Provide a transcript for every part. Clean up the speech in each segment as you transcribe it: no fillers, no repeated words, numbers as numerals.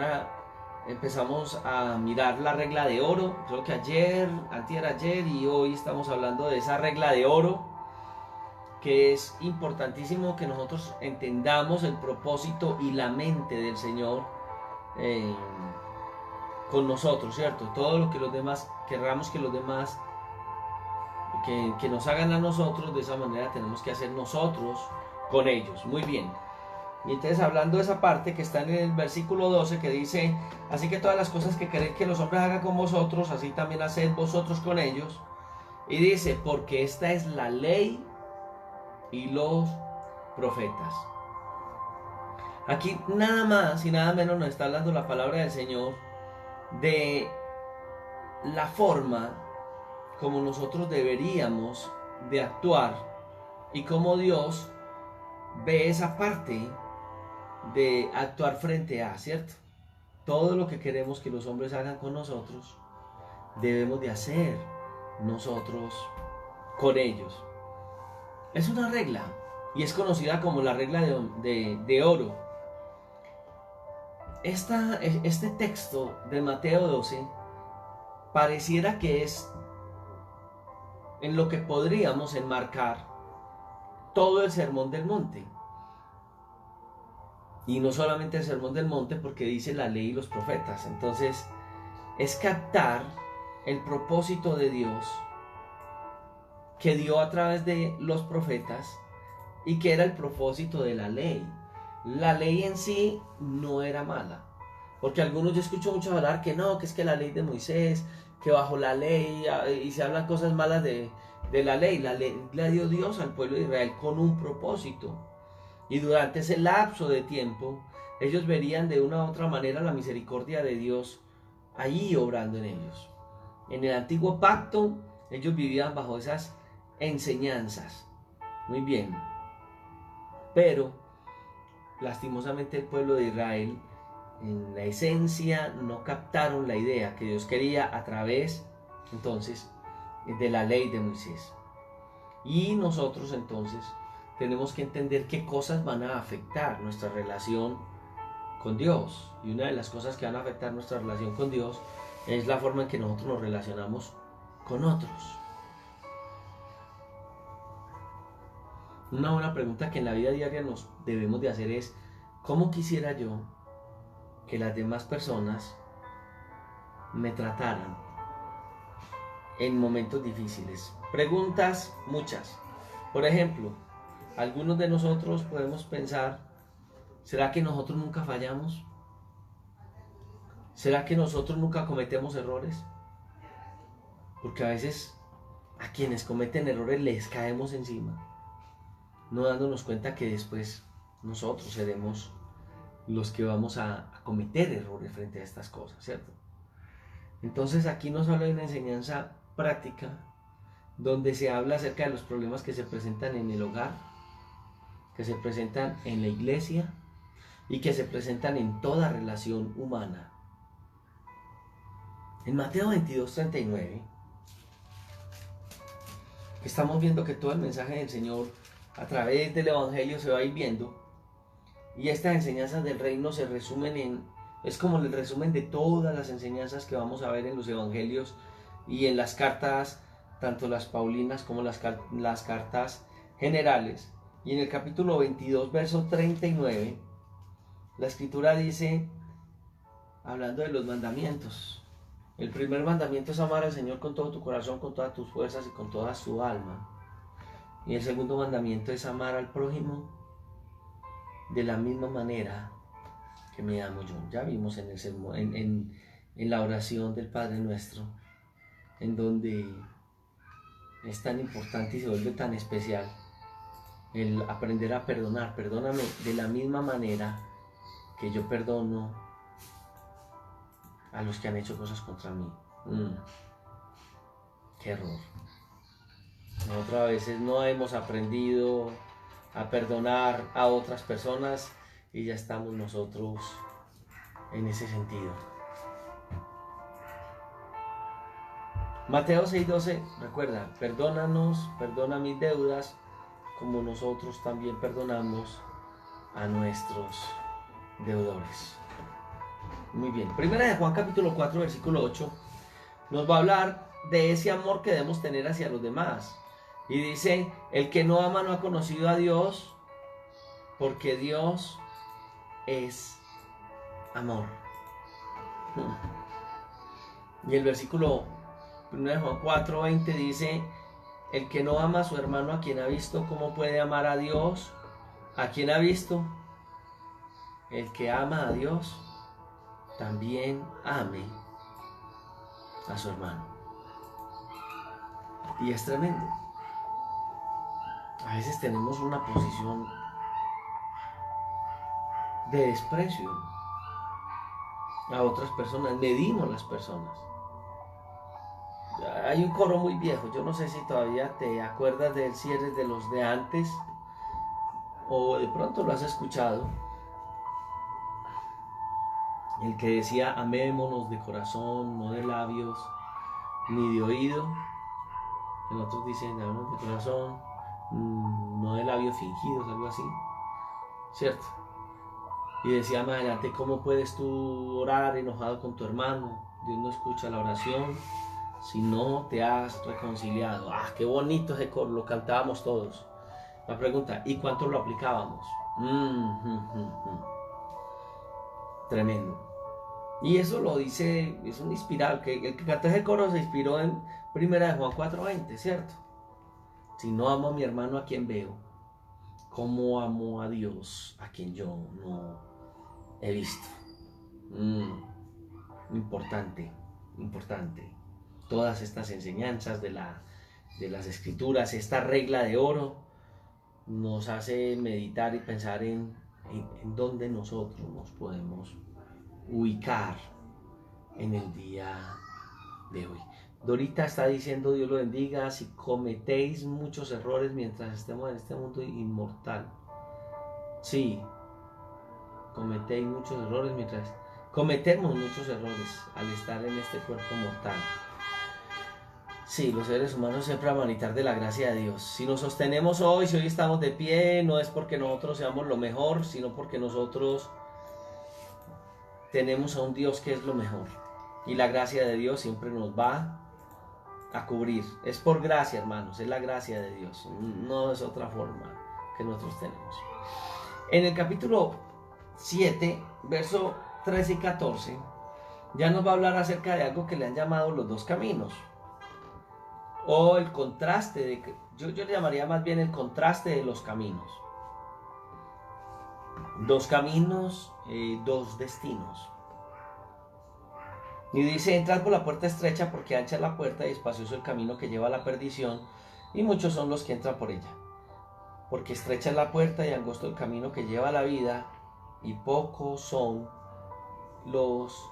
semana empezamos a mirar la regla de oro. Creo que antier ayer y hoy estamos hablando de esa regla de oro, que es importantísimo que nosotros entendamos el propósito y la mente del Señor eh, con nosotros, ¿cierto? Todo lo que los demás, querramos que los demás que nos hagan a nosotros, de esa manera tenemos que hacer nosotros con ellos. Muy bien. Y entonces, hablando de esa parte que está en el versículo 12, que dice: así que todas las cosas que queréis que los hombres hagan con vosotros, así también haced vosotros con ellos. Y dice: porque esta es la ley y los profetas. Aquí nada más y nada menos nos está hablando la palabra del Señor de la forma como nosotros deberíamos de actuar y cómo Dios ve esa parte de actuar frente a, ¿cierto? Todo lo que queremos que los hombres hagan con nosotros, debemos de hacer nosotros con ellos. Es una regla y es conocida como la regla de oro. Este texto de Mateo 12 pareciera que es en lo que podríamos enmarcar todo el Sermón del Monte. Y no solamente el Sermón del Monte, porque dice la ley y los profetas. Entonces, es captar el propósito de Dios que dio a través de los profetas y que era el propósito de la ley. La ley en sí no era mala, porque algunos yo escucho mucho hablar que no, que es que la ley de Moisés, que bajo la ley, y se hablan cosas malas de la ley. La ley la dio Dios al pueblo de Israel con un propósito. Y durante ese lapso de tiempo, ellos verían de una u otra manera la misericordia de Dios ahí obrando en ellos. En el antiguo pacto, ellos vivían bajo esas enseñanzas. Muy bien. Pero, lastimosamente, el pueblo de Israel, en la esencia, no captaron la idea que Dios quería a través, entonces, de la ley de Moisés. Y nosotros, entonces, tenemos que entender qué cosas van a afectar nuestra relación con Dios. Y una de las cosas que van a afectar nuestra relación con Dios es la forma en que nosotros nos relacionamos con otros. Una buena pregunta que en la vida diaria nos debemos de hacer es: ¿cómo quisiera yo que las demás personas me trataran en momentos difíciles? Preguntas muchas. Por ejemplo, algunos de nosotros podemos pensar: ¿será que nosotros nunca fallamos? ¿Será que nosotros nunca cometemos errores? Porque a veces a quienes cometen errores les caemos encima, no dándonos cuenta que después nosotros seremos los que vamos a cometer errores frente a estas cosas, ¿cierto? Entonces aquí nos habla de una enseñanza práctica donde se habla acerca de los problemas que se presentan en el hogar, que se presentan en la iglesia y que se presentan en toda relación humana. En Mateo 22:39 estamos viendo que todo el mensaje del Señor a través del Evangelio se va a ir viendo, y estas enseñanzas del reino se resumen es como el resumen de todas las enseñanzas que vamos a ver en los Evangelios y en las cartas, tanto las paulinas como las cartas generales. Y en el capítulo 22, verso 39, la escritura dice, hablando de los mandamientos: el primer mandamiento es amar al Señor con todo tu corazón, con todas tus fuerzas y con toda su alma. Y el segundo mandamiento es amar al prójimo de la misma manera que me amo yo. Ya vimos en, en la oración del Padre Nuestro, en donde es tan importante y se vuelve tan especial el aprender a perdonar. Perdóname de la misma manera que yo perdono a los que han hecho cosas contra mí. Qué error. Nosotros a veces no hemos aprendido a perdonar a otras personas y ya estamos nosotros en ese sentido. Mateo 6:12, recuerda: perdónanos, perdona mis deudas, como nosotros también perdonamos a nuestros deudores. Muy bien. Primera de Juan capítulo 4, versículo 8, nos va a hablar de ese amor que debemos tener hacia los demás. Y dice, el que no ama no ha conocido a Dios, porque Dios es amor. Y el versículo 1 de Juan 4:20 dice, el que no ama a su hermano a quien ha visto, ¿cómo puede amar a Dios a quien ha visto? El que ama a Dios, también ame a su hermano. Y es tremendo. A veces tenemos una posición de desprecio a otras personas, medimos las personas. Hay un coro muy viejo, yo no sé si todavía te acuerdas de él, si eres de los de antes o de pronto lo has escuchado, el que decía, amémonos de corazón, no de labios ni de oído. En otros dicen, amémonos de corazón, no de labios fingidos, algo así, ¿cierto? Y decía más adelante, ¿cómo puedes tú orar enojado con tu hermano? Dios no escucha la oración si no te has reconciliado. ¡Ah, qué bonito ese coro! Lo cantábamos todos. La pregunta, ¿y cuánto lo aplicábamos? Tremendo. Y eso lo dice, es un inspirado, que el que cantó ese coro se inspiró en Primera de Juan 4:20, ¿cierto? Si no amo a mi hermano, ¿a quien veo? ¿Cómo amo a Dios a quien yo no he visto? Importante, importante. Todas estas enseñanzas de las escrituras, esta regla de oro, nos hace meditar y pensar en dónde nosotros nos podemos ubicar en el día de hoy. Dorita está diciendo, Dios lo bendiga, si cometéis muchos errores mientras estemos en este mundo inmortal. Sí, cometéis muchos errores cometemos muchos errores al estar en este cuerpo mortal. Sí, los seres humanos siempre van a necesitar de la gracia de Dios. Si nos sostenemos hoy, si hoy estamos de pie, no es porque nosotros seamos lo mejor, sino porque nosotros tenemos a un Dios que es lo mejor. Y la gracia de Dios siempre nos va a cubrir. Es por gracia, hermanos, es la gracia de Dios. No es otra forma que nosotros tenemos. En el capítulo 7, verso 13 y 14, ya nos va a hablar acerca de algo que le han llamado los dos caminos. O el contraste, yo le llamaría más bien el contraste de los caminos. Dos caminos, dos destinos. Y dice, entrad por la puerta estrecha porque ancha es la puerta y espacioso el camino que lleva a la perdición, y muchos son los que entran por ella. Porque estrecha es la puerta y angosto el camino que lleva a la vida, y pocos son los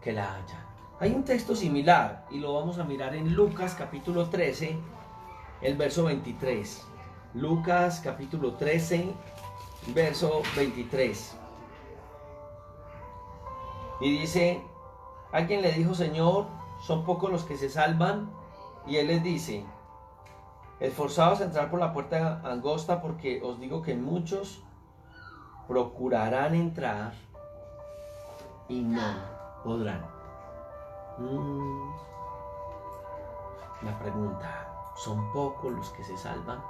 que la hallan. Hay un texto similar y lo vamos a mirar en Lucas capítulo 13, el verso 23. Lucas capítulo 13, verso 23. Y dice, alguien le dijo, Señor, son pocos los que se salvan. Y él les dice, esforzaos a entrar por la puerta angosta, porque os digo que muchos procurarán entrar y no podrán. La pregunta, ¿son pocos los que se salvan?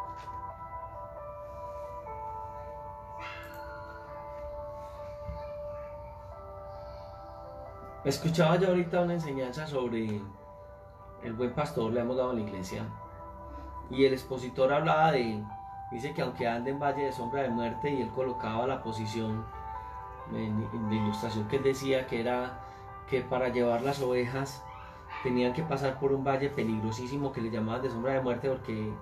Escuchaba yo ahorita una enseñanza sobre el buen pastor, le hemos dado en la iglesia, y el expositor hablaba dice que aunque ande en valle de sombra de muerte, y él colocaba la posición en la ilustración que él decía que era que para llevar las ovejas tenían que pasar por un valle peligrosísimo que le llamaban de sombra de muerte porque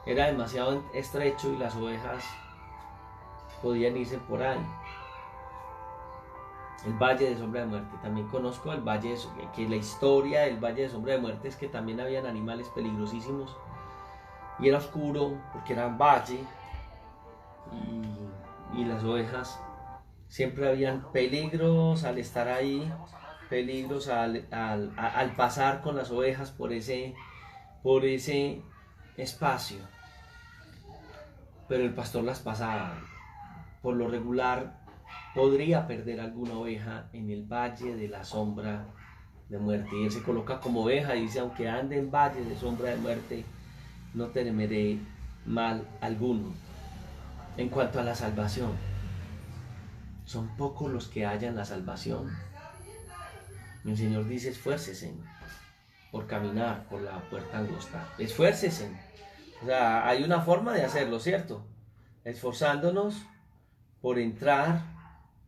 era demasiado estrecho y las ovejas podían irse por ahí. El valle de sombra de muerte. También conozco el valle que la historia del valle de sombra de muerte es que también habían animales peligrosísimos y era oscuro porque era un valle y las ovejas siempre habían peligros al estar ahí, peligros al pasar con las ovejas por ese espacio, pero el pastor las pasaba. Por lo regular podría perder alguna oveja en el valle de la sombra de muerte. Y él se coloca como oveja y dice, aunque ande en valle de sombra de muerte, no temeré mal alguno. En cuanto a la salvación, son pocos los que hallan la salvación. El Señor dice, esfuércese por caminar por la puerta angosta. Esfuércese. O sea, hay una forma de hacerlo, ¿cierto? Esforzándonos por entrar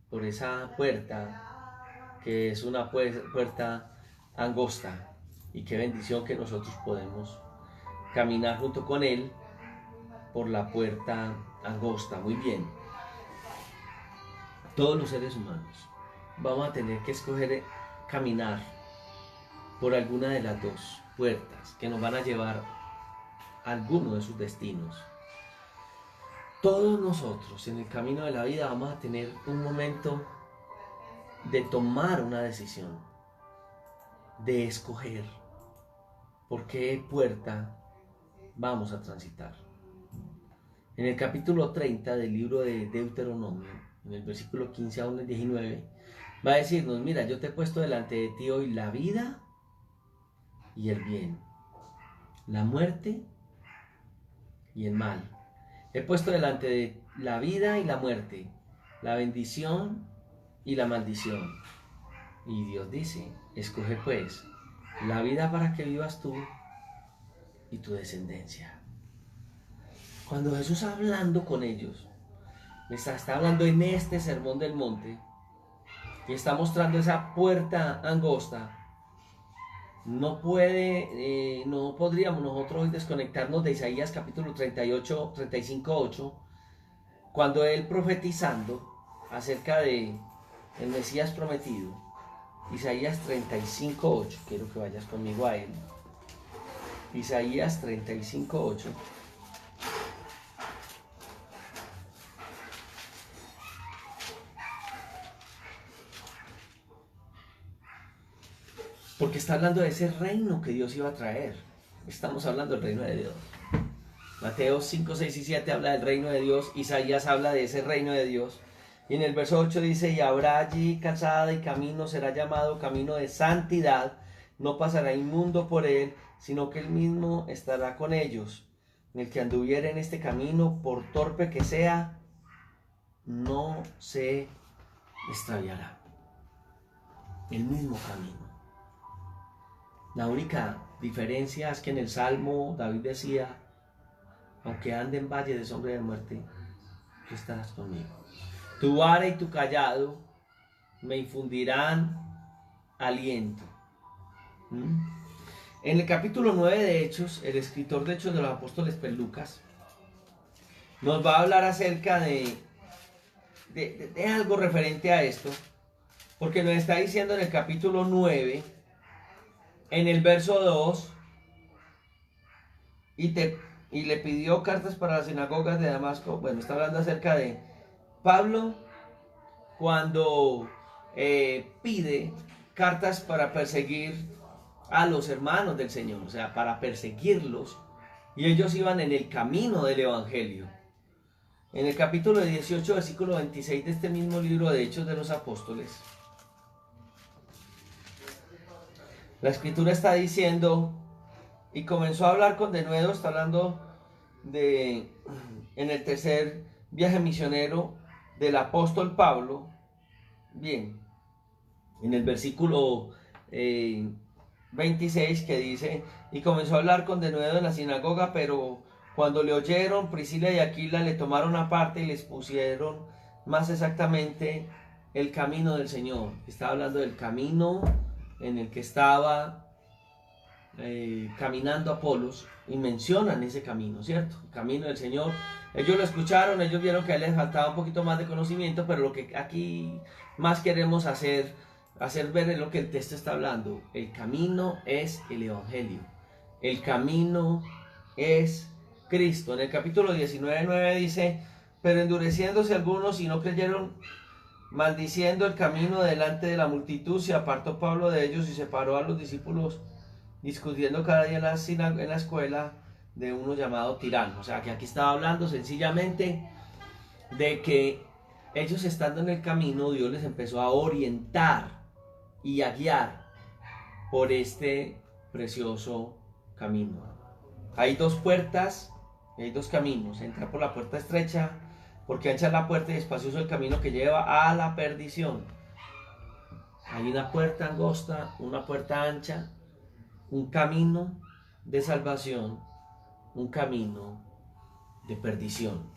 por esa puerta, que es una puerta angosta. Y qué bendición que nosotros podemos caminar junto con Él por la puerta angosta. Muy bien. Todos los seres humanos vamos a tener que escoger caminar por alguna de las dos puertas que nos van a llevar a alguno de sus destinos. Todos nosotros en el camino de la vida vamos a tener un momento de tomar una decisión, de escoger por qué puerta vamos a transitar. En el capítulo 30 del libro de Deuteronomio, en el versículo 15 a 19, va a decirnos, mira, yo te he puesto delante de ti hoy la vida y el bien, la muerte y el mal. He puesto delante de la vida y la muerte, la bendición y la maldición. Y Dios dice, escoge pues la vida para que vivas tú y tu descendencia. Cuando Jesús hablando con ellos, está hablando en este sermón del monte y está mostrando esa puerta angosta, no podríamos nosotros hoy desconectarnos de Isaías capítulo 38, 35, 8, cuando él profetizando acerca de el Mesías prometido. Isaías 35, 8, quiero que vayas conmigo a él. Isaías 35, 8. Porque está hablando de ese reino que Dios iba a traer. Estamos hablando del reino de Dios. Mateo 5, 6 y 7 habla del reino de Dios. Isaías habla de ese reino de Dios. Y en el verso 8 dice, y habrá allí calzada y camino, será llamado camino de santidad. No pasará inmundo por él, sino que él mismo estará con ellos. El que anduviera en este camino, por torpe que sea, no se extraviará. El mismo camino. La única diferencia es que en el Salmo David decía, aunque ande en valle de sombra de muerte, tú estarás conmigo. Tu vara y tu callado me infundirán aliento. En el capítulo 9 de Hechos, el escritor de Hechos de los Apóstoles, pues Lucas, nos va a hablar acerca de algo referente a esto, porque nos está diciendo en el capítulo 9, en el verso 2, y le pidió cartas para las sinagogas de Damasco. Bueno, está hablando acerca de Pablo cuando pide cartas para perseguir a los hermanos del Señor, o sea, para perseguirlos, y ellos iban en el camino del Evangelio. En el capítulo 18, versículo 26 de este mismo libro de Hechos de los Apóstoles, la escritura está diciendo, y comenzó a hablar con denuedo, está hablando de en el tercer viaje misionero del apóstol Pablo. Bien, en el versículo 26 que dice, y comenzó a hablar con denuedo en la sinagoga, pero cuando le oyeron, Priscila y Aquila le tomaron aparte y les pusieron más exactamente el camino del Señor. Está hablando del camino en el que estaba caminando Apolos, y mencionan ese camino, ¿cierto? El camino del Señor. Ellos lo escucharon, ellos vieron que a él les faltaba un poquito más de conocimiento, pero lo que aquí más queremos hacer ver es lo que el texto está hablando. El camino es el Evangelio. El camino es Cristo. En el capítulo 19, 9 dice, pero endureciéndose algunos y no creyeron, maldiciendo el camino delante de la multitud, se apartó Pablo de ellos y separó a los discípulos, discutiendo cada día en la escuela de uno llamado Tirano. O sea que aquí estaba hablando sencillamente de que ellos estando en el camino, Dios les empezó a orientar y a guiar por este precioso camino. Hay dos puertas, hay dos caminos. Entra por la puerta estrecha, porque ancha es la puerta y espacioso el camino que lleva a la perdición. Hay una puerta angosta, una puerta ancha, un camino de salvación, un camino de perdición.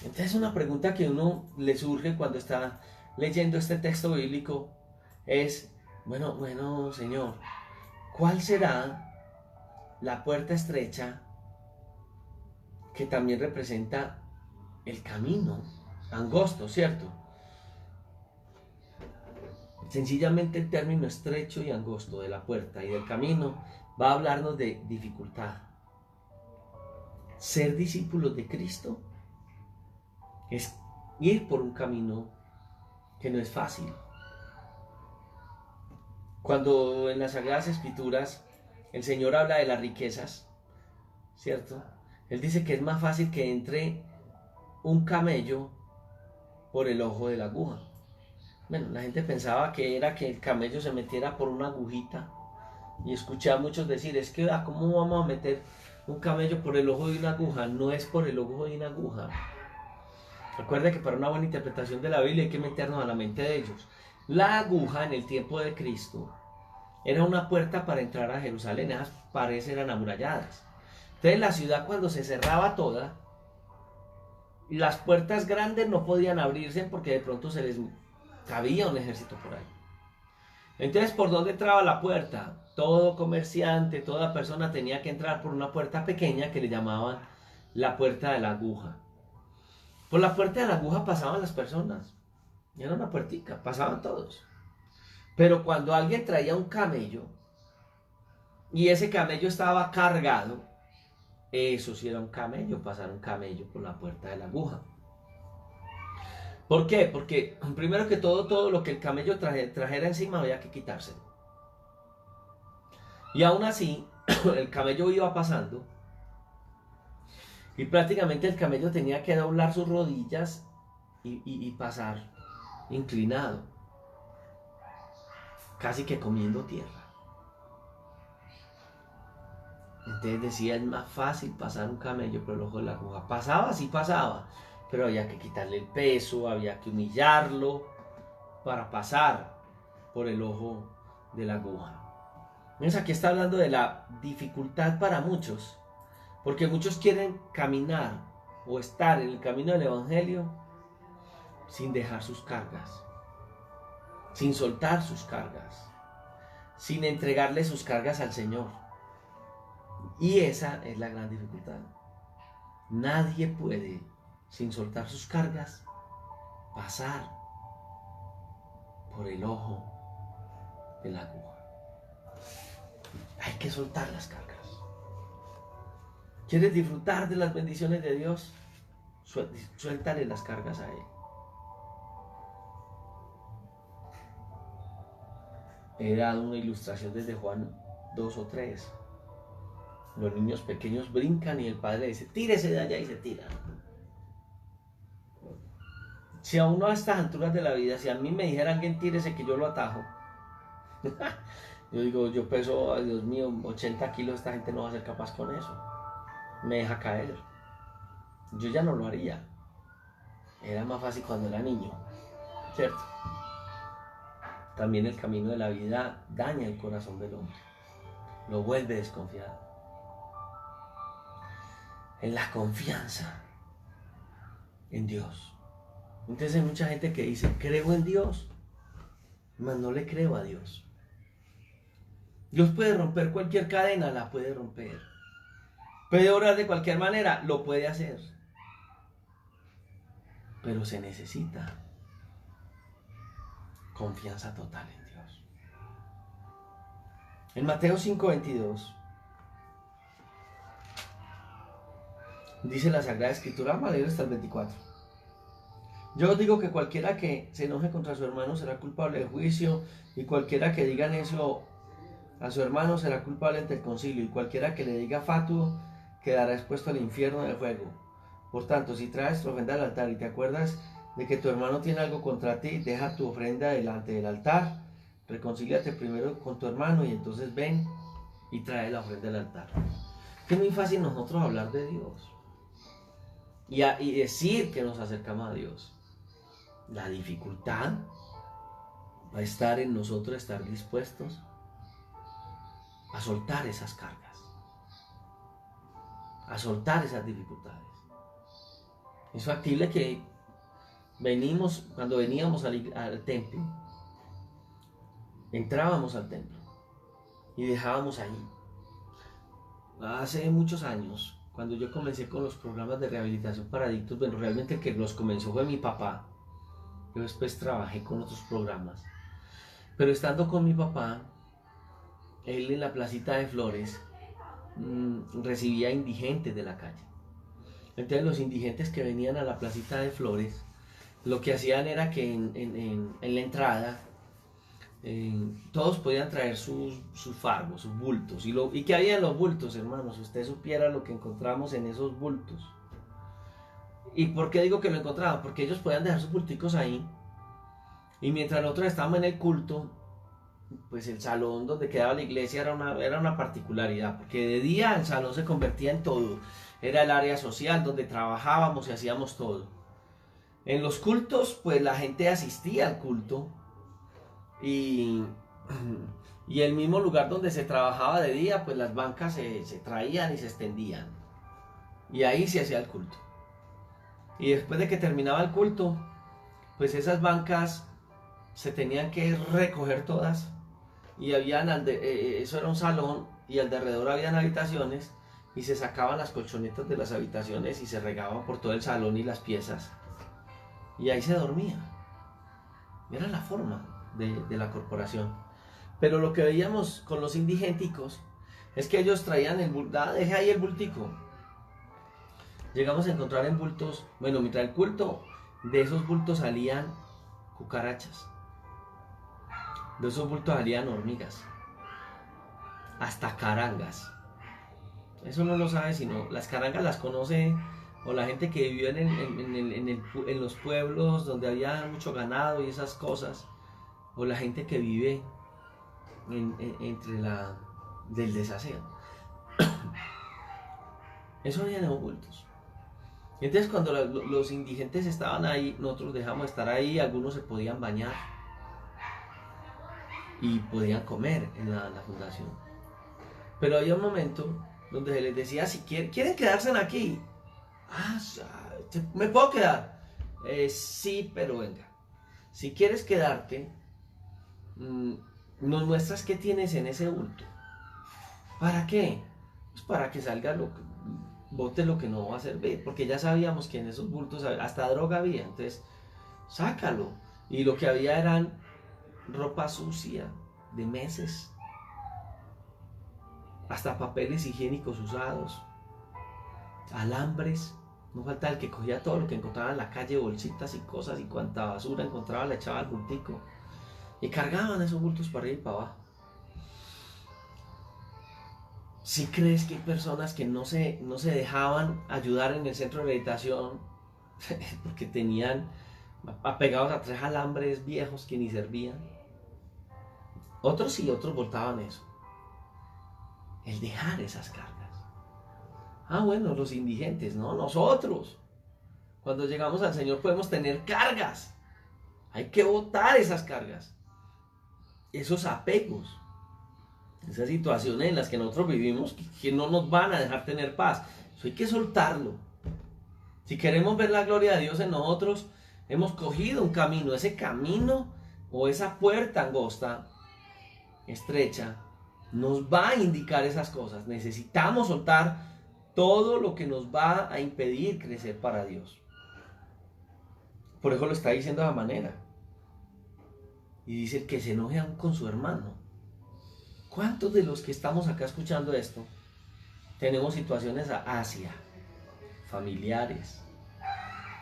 Entonces una pregunta que a uno le surge cuando está leyendo este texto bíblico es, bueno, Señor, ¿cuál será la puerta estrecha que también representa el camino angosto, cierto? Sencillamente el término estrecho y angosto de la puerta y del camino va a hablarnos de dificultad. Ser discípulos de Cristo es ir por un camino que no es fácil. Cuando en las Sagradas Escrituras el Señor habla de las riquezas, ¿cierto? Él dice que es más fácil que entre un camello por el ojo de la aguja. Bueno, la gente pensaba que era que el camello se metiera por una agujita, y escuché a muchos decir, es que ¿cómo vamos a meter un camello por el ojo de una aguja? No es por el ojo de una aguja. Recuerda que para una buena interpretación de la Biblia hay que meternos a la mente de ellos. La aguja en el tiempo de Cristo era una puerta para entrar a Jerusalén. Esas paredes eran amuralladas. Entonces la ciudad, cuando se cerraba toda, las puertas grandes no podían abrirse porque de pronto se les cabía un ejército por ahí. Entonces, ¿por dónde entraba la puerta? Todo comerciante, toda persona tenía que entrar por una puerta pequeña que le llamaban la puerta de la aguja. Por la puerta de la aguja pasaban las personas. Era una puertica, pasaban todos. Pero cuando alguien traía un camello y ese camello estaba cargado, eso sí era un camello, pasar un camello por la puerta de la aguja. ¿Por qué? Porque primero que todo lo que el camello trajera encima había que quitárselo. Y aún así, el camello iba pasando y prácticamente el camello tenía que doblar sus rodillas y pasar inclinado, casi que comiendo tierra. Entonces decía, es más fácil pasar un camello por el ojo de la aguja. Pasaba, sí pasaba, pero había que quitarle el peso, había que humillarlo para pasar por el ojo de la aguja. Entonces aquí está hablando de la dificultad para muchos, porque muchos quieren caminar o estar en el camino del Evangelio sin dejar sus cargas, sin soltar sus cargas, sin entregarle sus cargas al Señor. Y esa es la gran dificultad. Nadie puede, sin soltar sus cargas, pasar por el ojo de la aguja. Hay que soltar las cargas. ¿Quieres disfrutar de las bendiciones de Dios? Suéltale las cargas a Él. He dado una ilustración desde Juan 2 o 3. Los niños pequeños brincan y el padre dice, tírese de allá, y se tiran. Si a uno a estas alturas de la vida, si a mí me dijera alguien tírese, que yo lo atajo. Yo digo, yo peso, ay Dios mío, 80 kilos, esta gente no va a ser capaz con eso. Me deja caer. Yo ya no lo haría. Era más fácil cuando era niño, ¿cierto? También el camino de la vida daña el corazón del hombre. Lo vuelve desconfiado. En la confianza en Dios. Entonces hay mucha gente que dice, creo en Dios, mas no le creo a Dios. Dios puede romper cualquier cadena, la puede romper. Puede orar de cualquier manera, lo puede hacer. Pero se necesita confianza total en Dios. En Mateo 5:22 dice la Sagrada Escritura, vamos a leer hasta el 24. Yo os digo que cualquiera que se enoje contra su hermano será culpable de juicio, y cualquiera que diga eso a su hermano será culpable ante el concilio, y cualquiera que le diga fatuo quedará expuesto al infierno de fuego. Por tanto, si traes tu ofrenda al altar y te acuerdas de que tu hermano tiene algo contra ti, deja tu ofrenda delante del altar, reconcíliate primero con tu hermano y entonces ven y trae la ofrenda al altar. Es muy fácil nosotros hablar de Dios y decir que nos acercamos a Dios. La dificultad va a estar en nosotros estar dispuestos a soltar esas cargas, a soltar esas dificultades. Es factible que cuando veníamos al templo, entrábamos al templo y dejábamos ahí. Hace muchos años, cuando yo comencé con los programas de rehabilitación para adictos, bueno, realmente el que los comenzó fue mi papá. Yo después trabajé con otros programas. Pero estando con mi papá, él en la placita de Flores recibía indigentes de la calle. Entonces los indigentes que venían a la placita de Flores, lo que hacían era que en la entrada todos podían traer sus fardos, sus bultos. ¿Y qué había en los bultos, hermanos? Si usted supiera lo que encontramos en esos bultos. ¿Y por qué digo que lo encontraban? Porque ellos podían dejar sus bulticos ahí. Y mientras nosotros estábamos en el culto, pues el salón donde quedaba la iglesia era una particularidad. Porque de día el salón se convertía en todo. Era el área social donde trabajábamos y hacíamos todo. En los cultos, pues la gente asistía al culto. Y el mismo lugar donde se trabajaba de día, pues las bancas se traían y se extendían. Y ahí se hacía el culto. Y después de que terminaba el culto, pues esas bancas se tenían que recoger todas. Y eso era un salón y alrededor habían habitaciones. Y se sacaban las colchonetas de las habitaciones y se regaban por todo el salón y las piezas. Y ahí se dormía. Era la forma de la corporación. Pero lo que veíamos con los indigénticos es que ellos traían deje ahí el bultico. Llegamos a encontrar en bultos, bueno, mientras el culto, de esos bultos salían cucarachas, de esos bultos salían hormigas, hasta carangas. Eso no lo sabe, sino las carangas las conoce o la gente que vivió en los pueblos donde había mucho ganado y esas cosas, o la gente que vive del desaseo. Eso había en los bultos. Entonces cuando los indigentes estaban ahí, nosotros dejamos de estar ahí, algunos se podían bañar y podían comer en la fundación. Pero había un momento donde se les decía, si quieren quedarse aquí, ¿me puedo quedar? Sí, pero venga, si quieres quedarte, nos muestras qué tienes en ese bulto. ¿Para qué? Pues para que salga bote lo que no va a servir, porque ya sabíamos que en esos bultos hasta droga había, entonces sácalo. Y lo que había eran ropa sucia de meses, hasta papeles higiénicos usados, alambres. No falta el que cogía todo lo que encontraba en la calle, bolsitas y cosas, y cuanta basura encontraba le echaba al bultico y cargaban esos bultos para arriba y para abajo. ¿Sí crees que hay personas que no se dejaban ayudar en el centro de rehabilitación porque tenían apegados a 3 alambres viejos que ni servían? Otros sí, otros botaban eso. El dejar esas cargas. Bueno, los indigentes, no, nosotros. Cuando llegamos al Señor podemos tener cargas. Hay que botar esas cargas. Esos apegos. Esas situaciones en las que nosotros vivimos que no nos van a dejar tener paz. Eso hay que soltarlo. Si queremos ver la gloria de Dios en nosotros, hemos cogido un camino. Ese camino o esa puerta angosta, estrecha, nos va a indicar esas cosas. Necesitamos soltar todo lo que nos va a impedir crecer para Dios. Por eso lo está diciendo de esa manera. Y dice el que se enoje aún con su hermano. ¿Cuántos de los que estamos acá escuchando esto tenemos situaciones hacia familiares,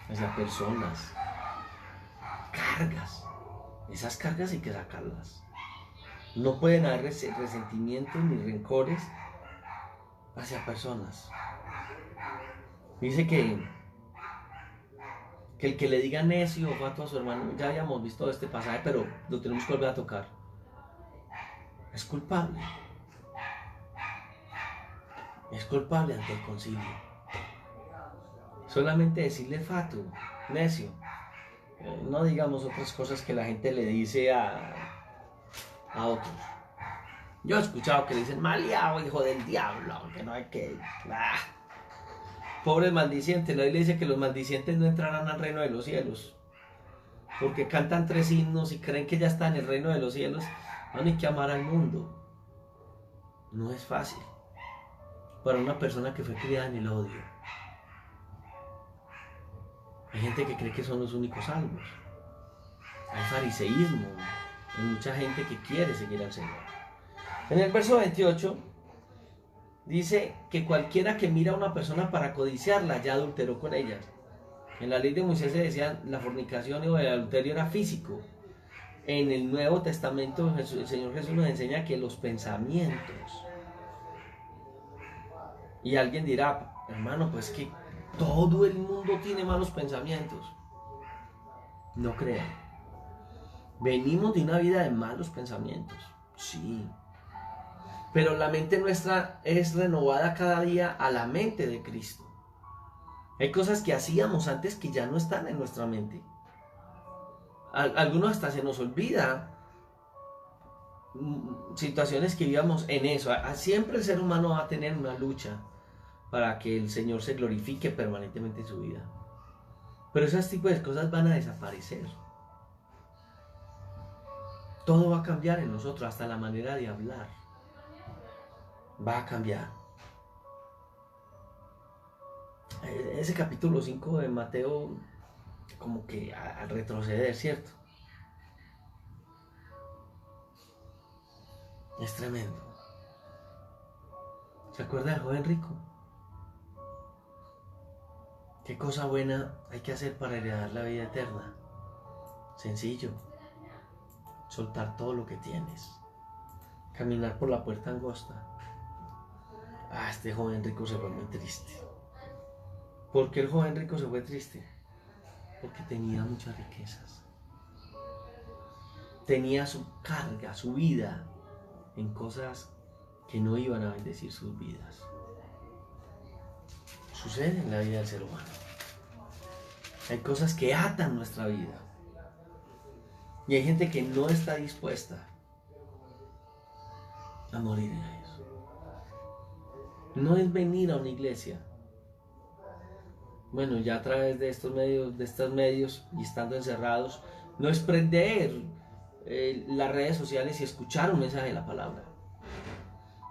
hacia personas, cargas? Esas cargas hay que sacarlas. No pueden haber resentimientos ni rencores hacia personas. Dice que Que el que le diga necio o fato a su hermano, ya habíamos visto este pasaje, pero lo tenemos que volver a tocar. Es culpable. Es culpable ante el concilio. Solamente decirle fato, necio. No digamos otras cosas que la gente le dice a otros. Yo he escuchado que le dicen maleado, hijo del diablo, que no hay que... Pobres maldicientes. La Biblia dice que los maldicientes no entrarán al reino de los cielos. Porque cantan 3 himnos y creen que ya están en el reino de los cielos. No hay que amar al mundo. No es fácil. Para una persona que fue criada en el odio. Hay gente que cree que son los únicos salvos. Hay fariseísmo. Hay mucha gente que quiere seguir al Señor. En el verso 28 dice que cualquiera que mira a una persona para codiciarla ya adulteró con ella. En la ley de Moisés se decía la fornicación o el adulterio era físico. En el Nuevo Testamento el Señor Jesús nos enseña que los pensamientos. Y alguien dirá, hermano, pues que todo el mundo tiene malos pensamientos. No crean. Venimos de una vida de malos pensamientos. Sí. Pero la mente nuestra es renovada cada día a la mente de Cristo. Hay cosas que hacíamos antes que ya no están en nuestra mente. Algunos hasta se nos olvida situaciones que vivíamos en eso. Siempre el ser humano va a tener una lucha para que el Señor se glorifique permanentemente en su vida. Pero esos tipos de cosas van a desaparecer. Todo va a cambiar en nosotros, hasta la manera de hablar va a cambiar. Ese capítulo 5 de Mateo, como que al retroceder, ¿cierto? Es tremendo. ¿Se acuerda del joven rico? ¿Qué cosa buena hay que hacer para heredar la vida eterna? Sencillo. Soltar todo lo que tienes. Caminar por la puerta angosta. Este joven rico se fue muy triste. ¿Por qué el joven rico se fue triste? Porque tenía muchas riquezas. Tenía su carga, su vida, en cosas que no iban a bendecir sus vidas. Sucede en la vida del ser humano. Hay cosas que atan nuestra vida. Y hay gente que no está dispuesta a morir en eso. No es venir a una iglesia. Bueno, ya a través de estos medios y estando encerrados, no es prender las redes sociales y escuchar un mensaje de la palabra.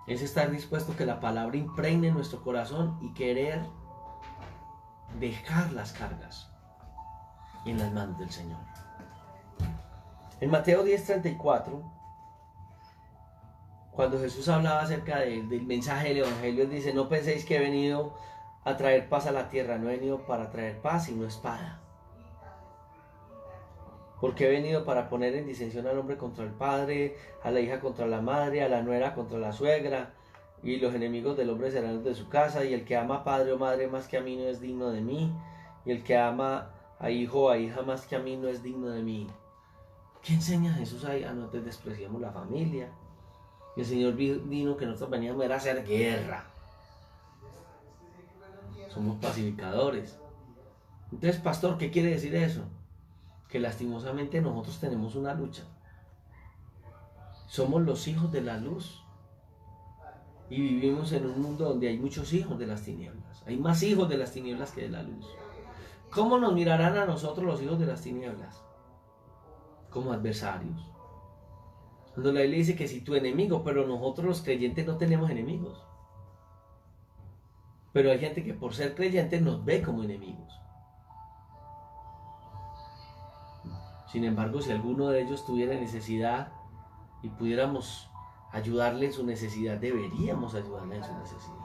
Es estar dispuesto a que la palabra impregne nuestro corazón y querer dejar las cargas en las manos del Señor. En Mateo 10:34, cuando Jesús hablaba acerca del mensaje del Evangelio, él dice: no penséis que he venido a traer paz a la tierra, no he venido para traer paz, sino espada. Porque he venido para poner en disensión al hombre contra el padre, a la hija contra la madre, a la nuera contra la suegra, y los enemigos del hombre serán los de su casa, y el que ama a padre o madre más que a mí no es digno de mí, y el que ama a hijo o a hija más que a mí no es digno de mí. ¿Qué enseña Jesús ahí? No te despreciemos la familia. Y el Señor vino que nosotros veníamos a hacer guerra. Somos pacificadores. Entonces, pastor, ¿qué quiere decir eso? Que lastimosamente nosotros tenemos una lucha. Somos los hijos de la luz. Y vivimos en un mundo donde hay muchos hijos de las tinieblas. Hay más hijos de las tinieblas que de la luz. ¿Cómo nos mirarán a nosotros los hijos de las tinieblas? Como adversarios. Cuando la Biblia dice que si tu enemigo, pero nosotros los creyentes no tenemos enemigos. Pero hay gente que por ser creyentes nos ve como enemigos. Sin embargo, si alguno de ellos tuviera necesidad y pudiéramos ayudarle en su necesidad, deberíamos ayudarle en su necesidad.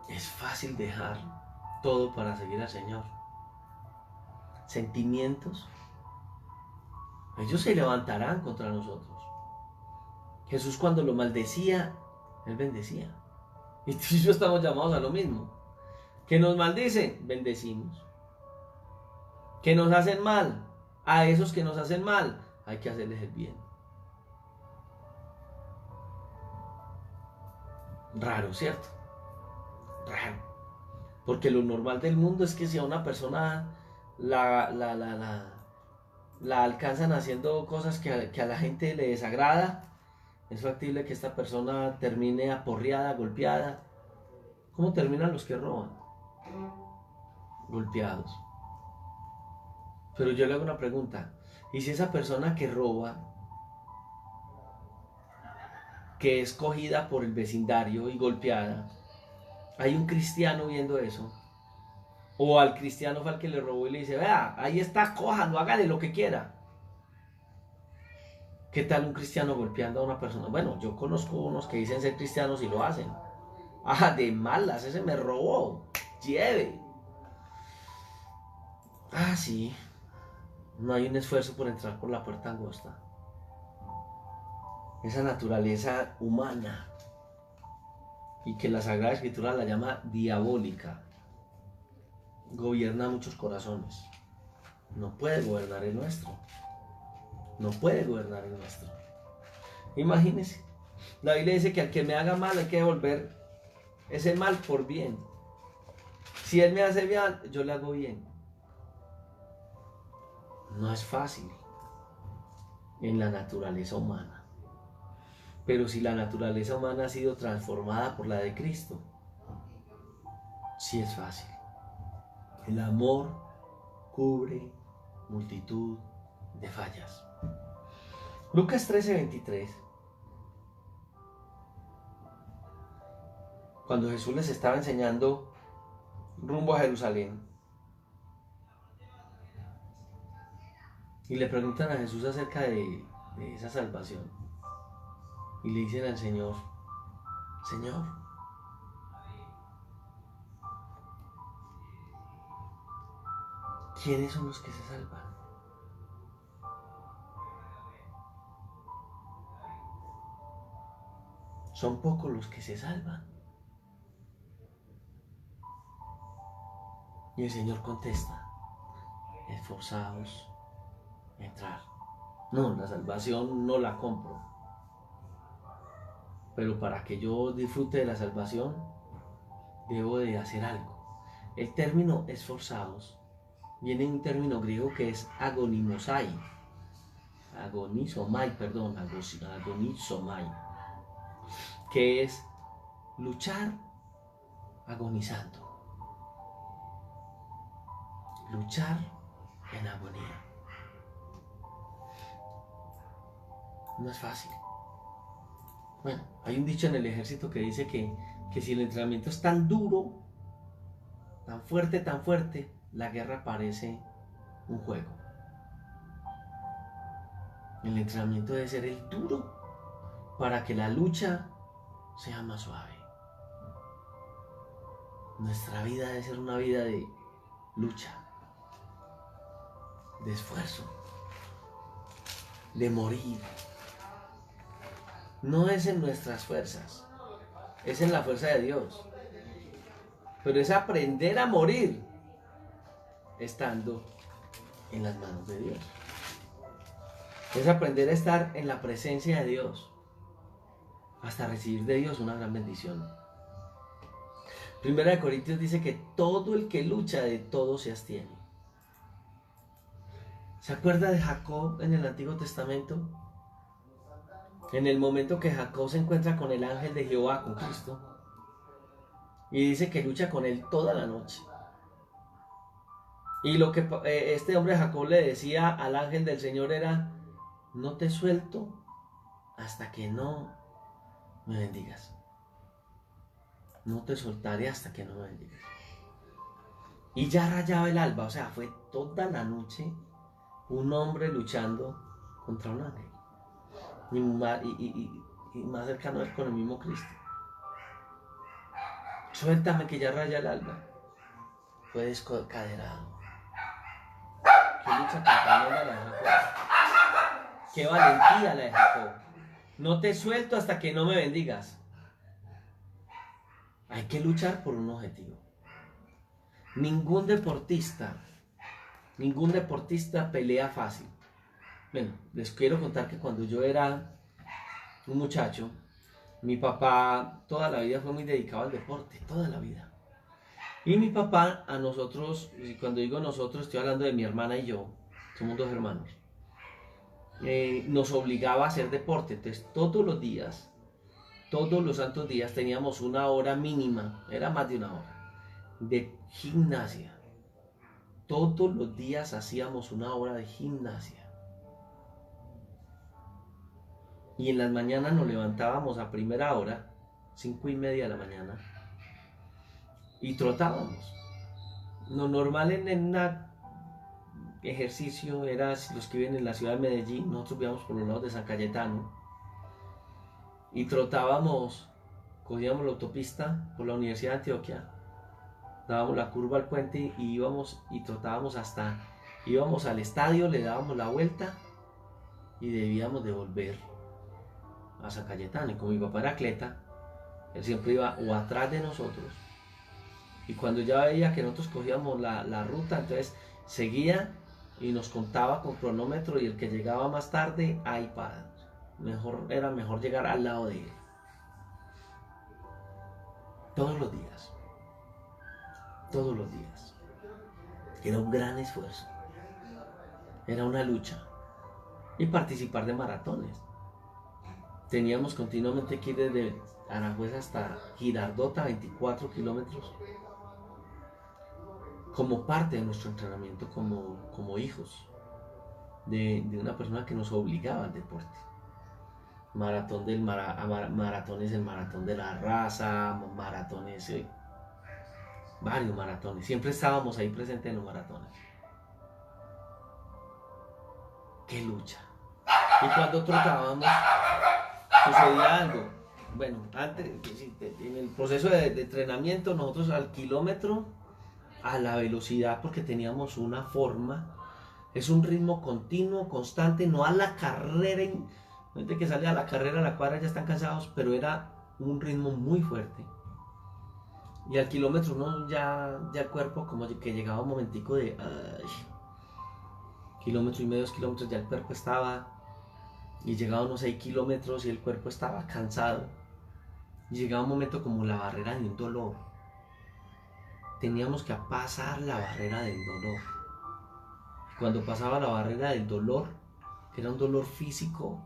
Es fácil dejar todo para seguir al Señor. Sentimientos, ellos se levantarán contra nosotros. Jesús, cuando lo maldecía, él bendecía. Y tú y yo estamos llamados a lo mismo. Que nos maldicen, bendecimos. Que nos hacen mal, a esos que nos hacen mal, hay que hacerles el bien. Raro, ¿cierto? Raro. Porque lo normal del mundo es que si a una persona la alcanzan haciendo cosas que a la gente le desagrada, es factible que esta persona termine aporreada, golpeada. ¿Cómo terminan los que roban? Golpeados. Pero yo le hago una pregunta. ¿Y si esa persona que roba, que es cogida por el vecindario y golpeada, hay un cristiano viendo eso? O al cristiano fue al que le robó y le dice, vea, ahí está, cójalo, hágale lo que quiera. ¿Qué tal un cristiano golpeando a una persona? Bueno, yo conozco unos que dicen ser cristianos y lo hacen. Ah, de malas, ese me robó. Lleve. Ah, sí. No hay un esfuerzo por entrar por la puerta angosta. Esa naturaleza humana, y que la Sagrada Escritura la llama diabólica, gobierna muchos corazones. No puede gobernar el nuestro. No puede gobernar el nuestro. Imagínense. La Biblia dice que al que me haga mal hay que devolver ese mal por bien. Si él me hace bien, yo le hago bien. No es fácil en la naturaleza humana. Pero si la naturaleza humana ha sido transformada por la de Cristo, sí es fácil. El amor cubre multitud de fallas. Lucas 13:23. Cuando Jesús les estaba enseñando rumbo a Jerusalén, y le preguntan a Jesús acerca de esa salvación, y le dicen al Señor, Señor, ¿quiénes son los que se salvan? Son pocos los que se salvan. Y el Señor contesta, esforzaos a entrar. No, la salvación no la compro. Pero para que yo disfrute de la salvación, debo de hacer algo. El término esforzaos viene de un término griego que es agonimosai. Agonizomai, que es luchar agonizando. Luchar en agonía. No es fácil. Bueno, hay un dicho en el ejército que dice que si el entrenamiento es tan duro, tan fuerte, la guerra parece un juego. El entrenamiento debe ser el duro para que la lucha sea más suave. Nuestra vida debe ser una vida de lucha, de esfuerzo, de morir. No es en nuestras fuerzas, es en la fuerza de Dios. Pero es aprender a morir estando en las manos de Dios. Es aprender a estar en la presencia de Dios hasta recibir de Dios una gran bendición. Primera de Corintios dice que todo el que lucha de todo se abstiene. ¿Se acuerda de Jacob en el Antiguo Testamento? En el momento que Jacob se encuentra con el ángel de Jehová, con Cristo, y dice que lucha con él toda la noche. Y lo que este hombre Jacob le decía al ángel del Señor era, no te suelto hasta que no me bendigas. No te soltaré hasta que no me bendigas. Y ya rayaba el alba, o sea, fue toda la noche un hombre luchando contra un ángel. Y más cercano es con el mismo Cristo. Suéltame que ya raya el alba. Fue descaderado. Qué lucha tan tremenda la de Jacob. Qué valentía la de Jacob. No te suelto hasta que no me bendigas. Hay que luchar por un objetivo. Ningún deportista pelea fácil. Bueno, les quiero contar que cuando yo era un muchacho, mi papá toda la vida fue muy dedicado al deporte, toda la vida. Y mi papá a nosotros, y cuando digo nosotros estoy hablando de mi hermana y yo, somos dos hermanos, nos obligaba a hacer deporte. Entonces todos los santos días teníamos una hora mínima, era más de una hora, de gimnasia. Todos los días hacíamos una hora de gimnasia. Y en las mañanas nos levantábamos a primera hora, 5:30 de la mañana, y trotábamos. Lo normal en un ejercicio era, si los que viven en la ciudad de Medellín, nosotros vivíamos por los lados de San Cayetano, y trotábamos, cogíamos la autopista por la Universidad de Antioquia, dábamos la curva al puente y íbamos y trotábamos íbamos al estadio, le dábamos la vuelta y debíamos de volver a San Cayetano. Y como mi papá era atleta, él siempre iba o atrás de nosotros, y cuando ya veía que nosotros cogíamos la ruta, entonces seguía y nos contaba con cronómetro, y el que llegaba más tarde, ahí para. Era mejor llegar al lado de él. Todos los días. Era un gran esfuerzo. Era una lucha. Y participar de maratones. Teníamos continuamente que ir desde Aranjuez hasta Girardota, 24 kilómetros, como parte de nuestro entrenamiento como hijos de una persona que nos obligaba al deporte. Maratones, el maratón de la raza, maratones, varios maratones. Siempre estábamos ahí presentes en los maratones. ¡Qué lucha! Y cuando trotábamos, sucedía algo. Bueno, antes, en el proceso de entrenamiento, nosotros al kilómetro, a la velocidad, porque teníamos una forma, es un ritmo continuo, constante, no a la carrera. Gente que sale a la carrera, a la cuadra, ya están cansados, pero era un ritmo muy fuerte. Y al kilómetro uno ya el cuerpo como que llegaba un momentico de kilómetro y medio, 2 kilómetros, ya el cuerpo estaba, y llegaba unos 6 kilómetros y el cuerpo estaba cansado. Y llegaba un momento como la barrera de un dolor. Teníamos que pasar la barrera del dolor. Cuando pasaba la barrera del dolor, que era un dolor físico,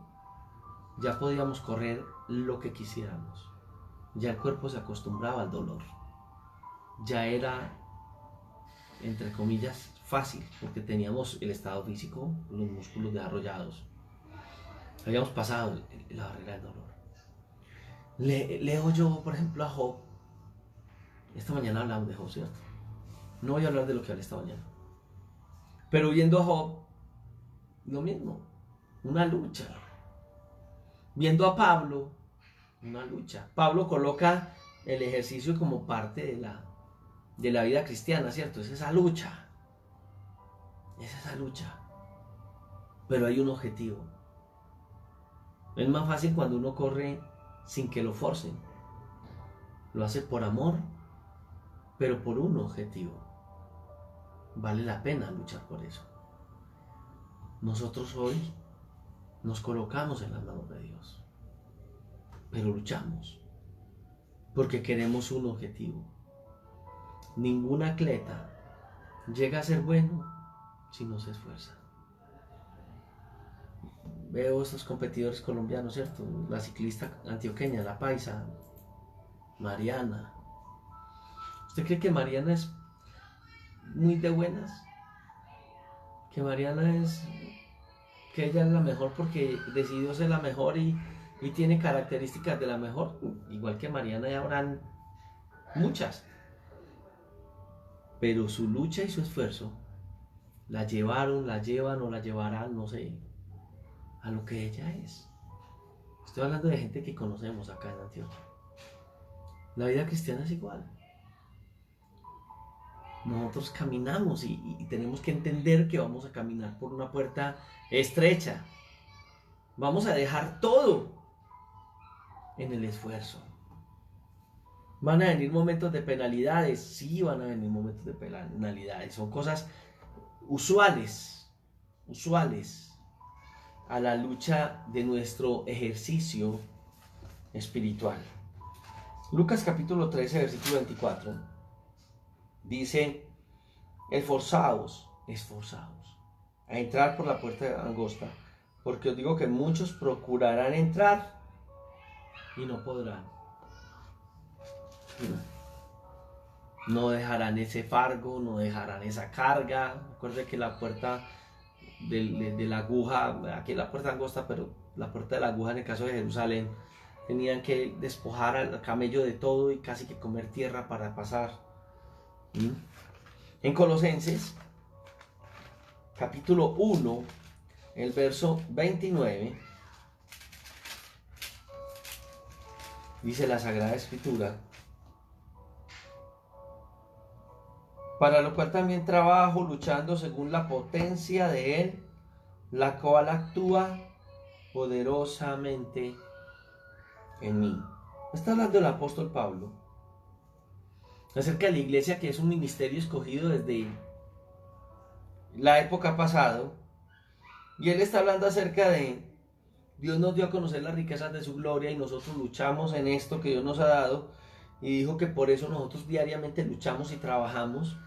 ya podíamos correr lo que quisiéramos. Ya el cuerpo se acostumbraba al dolor. Ya era, entre comillas, fácil, porque teníamos el estado físico, los músculos desarrollados. Habíamos pasado la barrera del dolor. Leo yo, por ejemplo, a Job. Esta mañana hablamos de Job, ¿cierto? No voy a hablar de lo que hablé esta mañana. Pero viendo a Job, lo mismo, una lucha. Viendo a Pablo, una lucha. Pablo coloca el ejercicio como parte de la vida cristiana, ¿cierto? Es esa lucha. Pero hay un objetivo. Es más fácil cuando uno corre sin que lo forcen. Lo hace por amor, pero por un objetivo. Vale la pena luchar por eso. Nosotros hoy nos colocamos en las manos de Dios, pero luchamos porque queremos un objetivo. Ningún atleta llega a ser bueno si no se esfuerza. Veo estos competidores colombianos, ¿cierto? La ciclista antioqueña, la paisa, Mariana. ¿Usted cree que Mariana es muy de buenas? Que ella es la mejor porque decidió ser la mejor y tiene características de la mejor. Igual que Mariana, ya habrán muchas. Pero su lucha y su esfuerzo la llevaron, la llevan o la llevarán, no sé, a lo que ella es. Estoy hablando de gente que conocemos acá en Antioquia. La vida cristiana es igual. Nosotros caminamos y tenemos que entender que vamos a caminar por una puerta estrecha. Vamos a dejar todo en el esfuerzo. ¿Van a venir momentos de penalidades? Sí, van a venir momentos de penalidades. Son cosas usuales a la lucha de nuestro ejercicio espiritual. Lucas capítulo 13, versículo 24, dice: esforzaos a entrar por la puerta angosta, porque os digo que muchos procurarán entrar y no podrán. No dejarán ese fardo, no dejarán esa carga. Recuerde que la puerta de la aguja, aquí es la puerta angosta, pero la puerta de la aguja en el caso de Jerusalén, tenían que despojar al camello de todo y casi que comer tierra para pasar. En Colosenses capítulo 1, el verso 29, dice la Sagrada Escritura: para lo cual también trabajo, luchando según la potencia de Él, la cual actúa poderosamente en mí. Está hablando el apóstol Pablo acerca de la iglesia, que es un ministerio escogido desde la época pasada, y él está hablando acerca de Dios nos dio a conocer las riquezas de su gloria y nosotros luchamos en esto que Dios nos ha dado, y dijo que por eso nosotros diariamente luchamos y trabajamos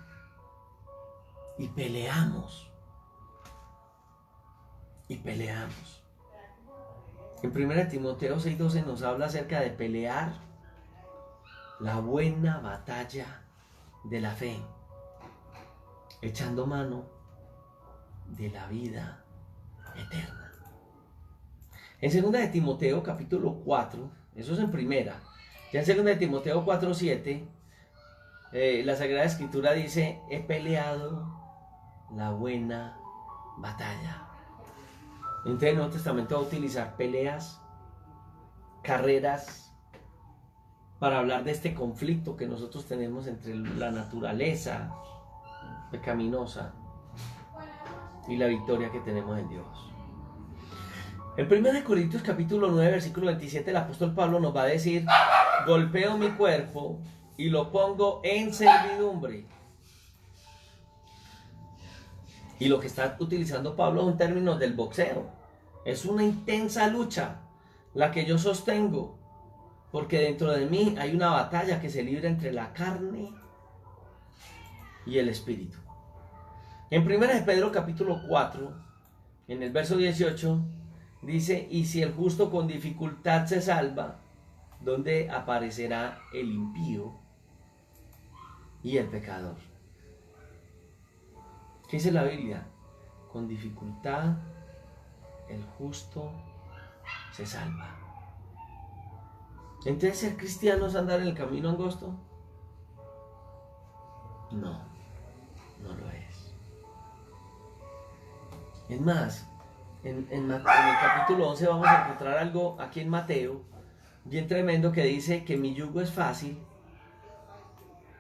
y peleamos. En 1 Timoteo 6:12 nos habla acerca de pelear la buena batalla de la fe, echando mano de la vida eterna. En 2 Timoteo capítulo 4, eso es en primera, ya en 2 Timoteo 4:7, la Sagrada Escritura dice: he peleado la buena batalla. Entonces el Nuevo Testamento va a utilizar peleas, carreras, para hablar de este conflicto que nosotros tenemos entre la naturaleza pecaminosa y la victoria que tenemos en Dios. En 1 Corintios capítulo 9, versículo 27, el apóstol Pablo nos va a decir: golpeo mi cuerpo y lo pongo en servidumbre. Y lo que está utilizando Pablo son términos del boxeo. Es una intensa lucha la que yo sostengo, porque dentro de mí hay una batalla que se libra entre la carne y el espíritu. En 1 Pedro capítulo 4, en el verso 18, dice: y si el justo con dificultad se salva, ¿dónde aparecerá el impío y el pecador? ¿Qué dice la Biblia? Con dificultad el justo se salva. Entonces, ¿ser cristiano es andar en el camino angosto? No, no lo es. Es más, en el capítulo 11 vamos a encontrar algo aquí en Mateo bien tremendo, que dice que mi yugo es fácil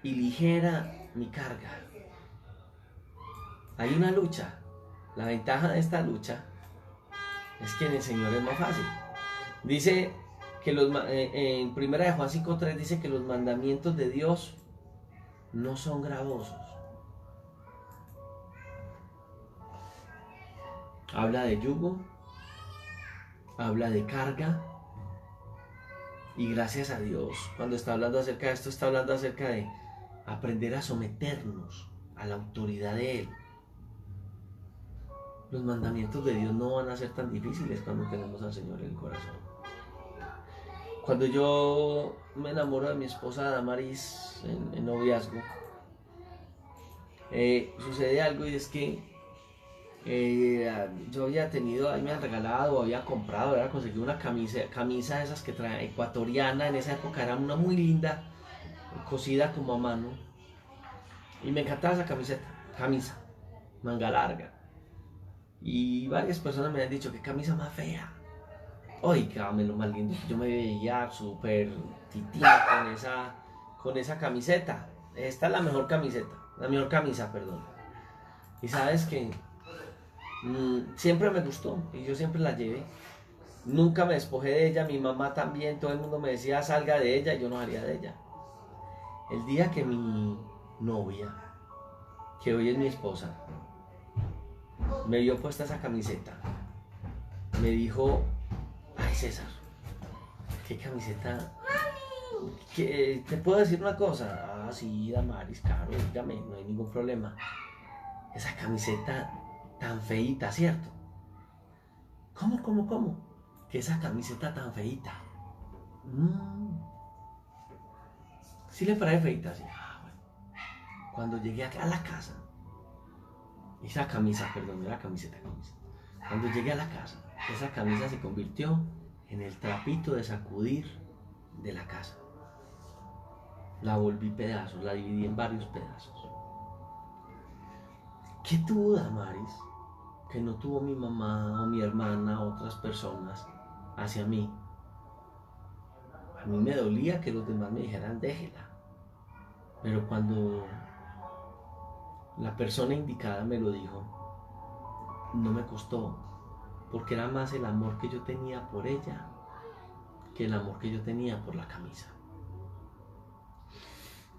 y ligera mi carga. Hay una lucha. La ventaja de esta lucha es que en el Señor es más fácil. Dice que en 1 de Juan 5:3 dice que los mandamientos de Dios no son gravosos. Habla de yugo, habla de carga, y gracias a Dios, cuando está hablando acerca de esto, está hablando acerca de aprender a someternos a la autoridad de Él. Los mandamientos de Dios no van a ser tan difíciles cuando tenemos al Señor en el corazón. Cuando yo me enamoro de mi esposa Damaris en noviazgo, sucede algo, y es que yo había tenido, ahí me han regalado, había comprado, había conseguido una camisa de esas que trae ecuatoriana. En esa época era una muy linda, cosida como a mano, y me encantaba esa camisa, manga larga. Y varias personas me han dicho: qué camisa más fea. Oiga, lo más lindo, yo me veía súper titina con esa camiseta. Esta es la mejor camisa, perdón. Y sabes que siempre me gustó y yo siempre la llevé. Nunca me despojé de ella. Mi mamá también, todo el mundo me decía: salga de ella, y yo no salía de ella. El día que mi novia, que hoy es mi esposa, me vio puesta esa camiseta, me dijo, ay César, qué camiseta, ¿te puedo decir una cosa? Ah, sí, Damaris, claro, dígame, no hay ningún problema. Esa camiseta tan feíta, ¿cierto? ¿Cómo? Que esa camiseta tan feíta. Sí le parece feíta, sí. Ah, bueno. Cuando llegué a la casa, esa camisa, perdón, era camisa. Cuando llegué a la casa, esa camisa se convirtió en el trapito de sacudir de la casa. La volví pedazos, la dividí en varios pedazos. ¿Qué tuvo Damaris que no tuvo mi mamá o mi hermana o otras personas hacia mí? A mí me dolía que los demás me dijeran déjela, pero cuando la persona indicada me lo dijo, no me costó, porque era más el amor que yo tenía por ella que el amor que yo tenía por la camisa.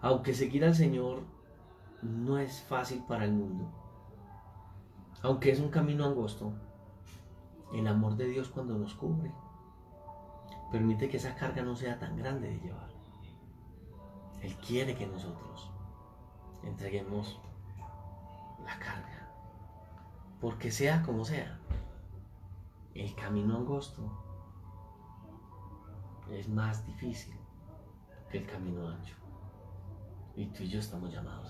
Aunque seguir al Señor no es fácil para el mundo, aunque es un camino angosto, el amor de Dios cuando nos cubre permite que esa carga no sea tan grande de llevar. Él quiere que nosotros entreguemos la carga, porque sea como sea, el camino angosto es más difícil que el camino ancho, y tú y yo estamos llamados